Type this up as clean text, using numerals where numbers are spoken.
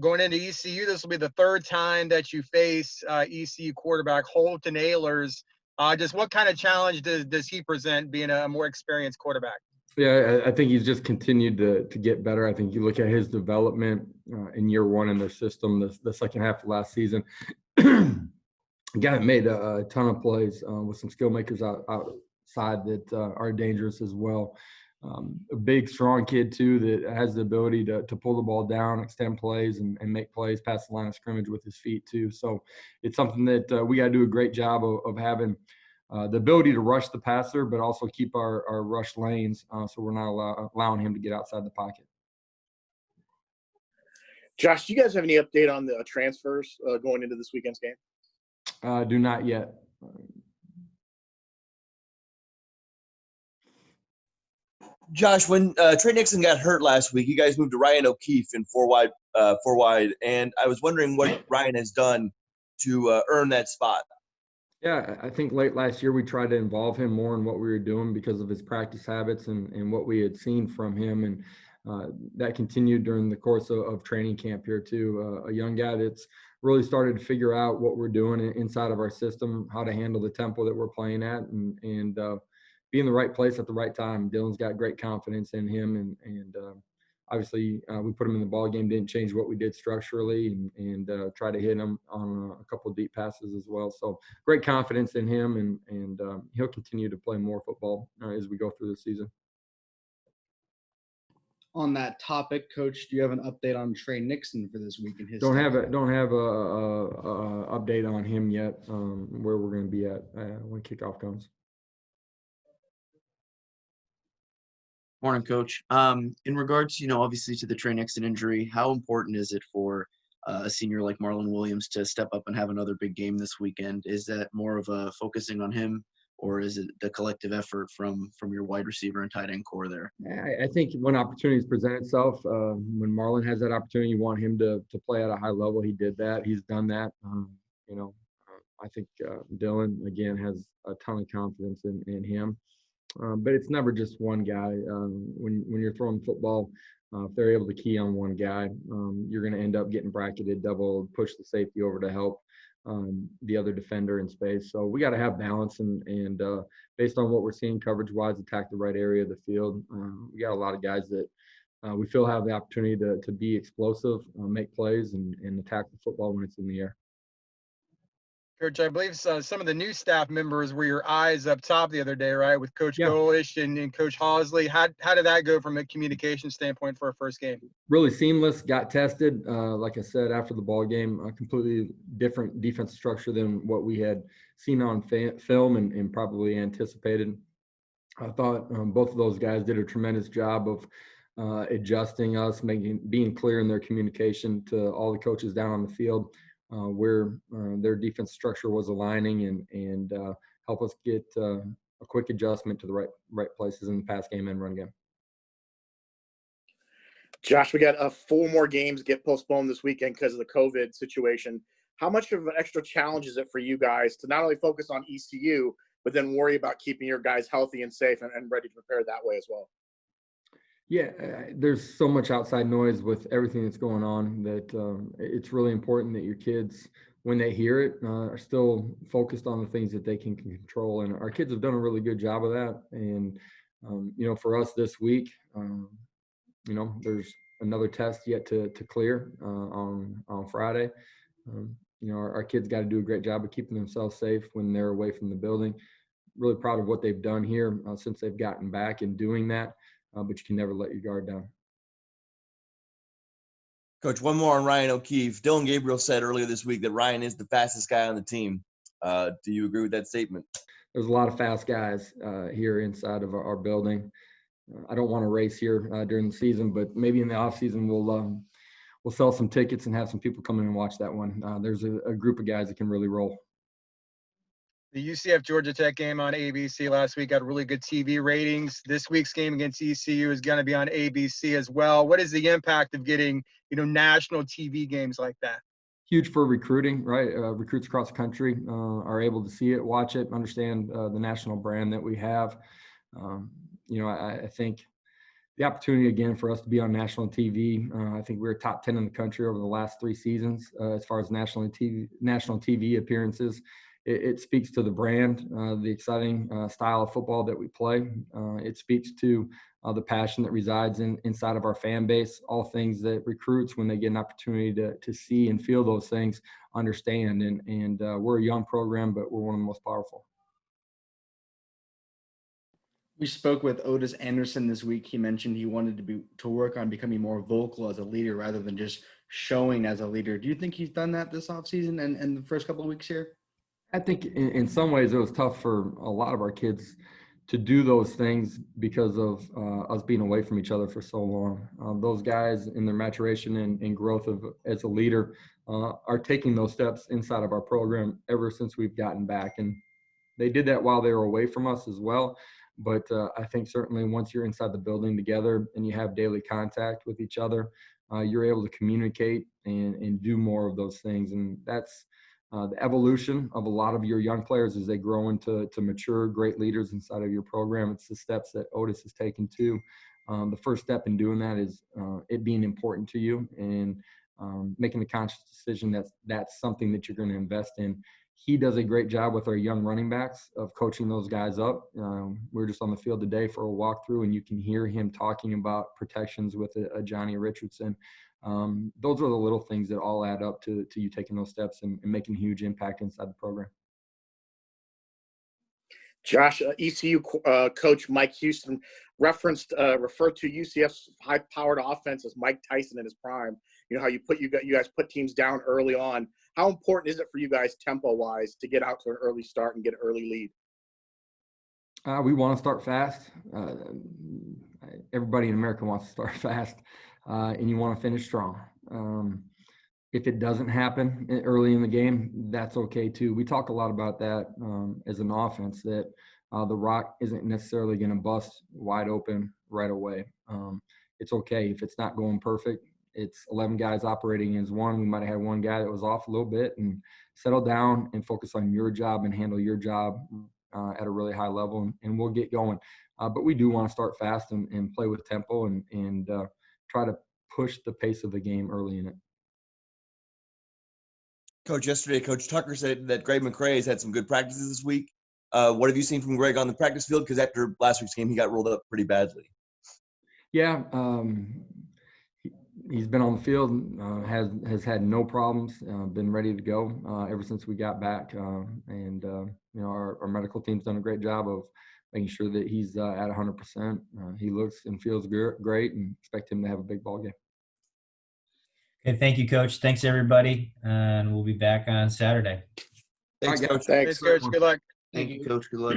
going into ECU, this will be the third time that you face ECU quarterback Holton Ahlers. Just what kind of challenge does he present being a more experienced quarterback? Yeah, I think he's just continued to get better. I think you look at his development in year one in their system, the second half of last season. Guy made a ton of plays with some skill makers outside that are dangerous as well. A big, strong kid, too, that has the ability to pull the ball down, extend plays, and make plays past the line of scrimmage with his feet, too. So it's something that we got to do a great job of having the ability to rush the passer, but also keep our rush lanes so we're not allowing him to get outside the pocket. Josh, do you guys have any update on the transfers going into this weekend's game? Do not yet. Josh, when Trey Nixon got hurt last week, you guys moved to Ryan O'Keefe in four wide, and I was wondering what Ryan has done to earn that spot. Yeah, I think late last year we tried to involve him more in what we were doing because of his practice habits and what we had seen from him, and that continued during the course of training camp here too. A young guy that's really started to figure out what we're doing inside of our system, how to handle the tempo that we're playing at, and be in the right place at the right time. Dylan's got great confidence in him, and obviously we put him in the ball game, didn't change what we did structurally, and try to hit him on a couple of deep passes as well. So great confidence in him, and he'll continue to play more football as we go through the season. On that topic, Coach, do you have an update on Trey Nixon for this week in his? Don't have a update on him yet. Where we're going to be at when kickoff comes. Morning, Coach. In regards, obviously to the Trey Nixon injury, how important is it for a senior like Marlon Williams to step up and have another big game this weekend? Is that more of a focusing on him, or is it the collective effort from your wide receiver and tight end core there? I think when opportunities present itself, when Marlon has that opportunity, you want him to play at a high level. He did that. He's done that. I think Dylan, again, has a ton of confidence in him. But it's never just one guy. When you're throwing football, if they're able to key on one guy, you're going to end up getting bracketed, double, push the safety over to help the other defender in space. So we got to have balance and based on what we're seeing coverage-wise, attack the right area of the field. We got a lot of guys that we feel have the opportunity to be explosive, make plays, and attack the football when it's in the air. Coach, I believe some of the new staff members were your eyes up top the other day, right, with Coach Golish and Coach Hosley. How did that go from a communication standpoint for a first game? Really seamless, got tested. Like I said, after the ball game, a completely different defense structure than what we had seen on film and probably anticipated. I thought both of those guys did a tremendous job of adjusting us, being clear in their communication to all the coaches down on the field. Where their defense structure was aligning and help us get a quick adjustment to the right places in the pass game and run game. Josh, we got 4 more games get postponed this weekend because of the COVID situation. How much of an extra challenge is it for you guys to not only focus on ECU, but then worry about keeping your guys healthy and safe and ready to prepare that way as well? Yeah, there's so much outside noise with everything that's going on that it's really important that your kids, when they hear it, are still focused on the things that they can control. And our kids have done a really good job of that. And, for us this week, there's another test yet to clear on Friday. Our kids got to do a great job of keeping themselves safe when they're away from the building. Really proud of what they've done here since they've gotten back and doing that. But you can never let your guard down. Coach, one more on Ryan O'Keefe. Dylan Gabriel said earlier this week that Ryan is the fastest guy on the team. Do you agree with that statement? There's a lot of fast guys here inside of our building. I don't want to race here during the season, but maybe in the off season we'll sell some tickets and have some people come in and watch that one. There's a group of guys that can really roll. The UCF Georgia Tech game on ABC last week got really good TV ratings. This week's game against ECU is going to be on ABC as well. What is the impact of getting, national TV games like that? Huge for recruiting, right? Recruits across the country are able to see it, watch it, understand the national brand that we have. I think the opportunity again for us to be on national TV. I think we were top 10 in the country over the last 3 seasons as far as national TV appearances. It speaks to the brand, the exciting style of football that we play. It speaks to the passion that resides inside of our fan base, all things that recruits, when they get an opportunity to see and feel those things, understand. And we're a young program, but we're one of the most powerful. We spoke with Otis Anderson this week. He mentioned he wanted to work on becoming more vocal as a leader rather than just showing as a leader. Do you think he's done that this offseason and the first couple of weeks here? I think in some ways it was tough for a lot of our kids to do those things because of us being away from each other for so long. Those guys in their maturation and growth as a leader are taking those steps inside of our program ever since we've gotten back. And they did that while they were away from us as well. But I think certainly once you're inside the building together and you have daily contact with each other, you're able to communicate and do more of those things. And that's the evolution of a lot of your young players as they grow into mature, great leaders inside of your program. It's the steps that Otis has taken too. The first step in doing that is it being important to you and making the conscious decision that's something that you're going to invest in. He does a great job with our young running backs of coaching those guys up. We're just on the field today for a walkthrough, and you can hear him talking about protections with a Johnny Richardson. Those are the little things that all add up to you taking those steps and making a huge impact inside the program. Josh, ECU coach Mike Houston referred to UCF's high-powered offense as Mike Tyson in his prime. You know how you guys put teams down early on. How important is it for you guys tempo-wise to get out to an early start and get an early lead? We want to start fast. Everybody in America wants to start fast, and you want to finish strong. If it doesn't happen early in the game, that's okay too. We talk a lot about that as an offense, that the rock isn't necessarily going to bust wide open right away. It's okay if it's not going perfect. It's 11 guys operating as one. We might have had one guy that was off a little bit, and settle down and focus on your job and handle your job at a really high level, and we'll get going. But we do want to start fast and play with tempo and try to push the pace of the game early in it. Coach, yesterday, Coach Tucker said that Greg Mcrae has had some good practices this week. What have you seen from Greg on the practice field? Because after last week's game, he got rolled up pretty badly. Yeah, he's been on the field, has had no problems, been ready to go ever since we got back. And our medical team's done a great job of making sure that he's at 100%. He looks and feels great, and expect him to have a big ball game. Okay, thank you, Coach. Thanks, everybody. And we'll be back on Saturday. Thanks, Coach. Thanks, Coach. Good luck. Thank you, Coach. Good luck.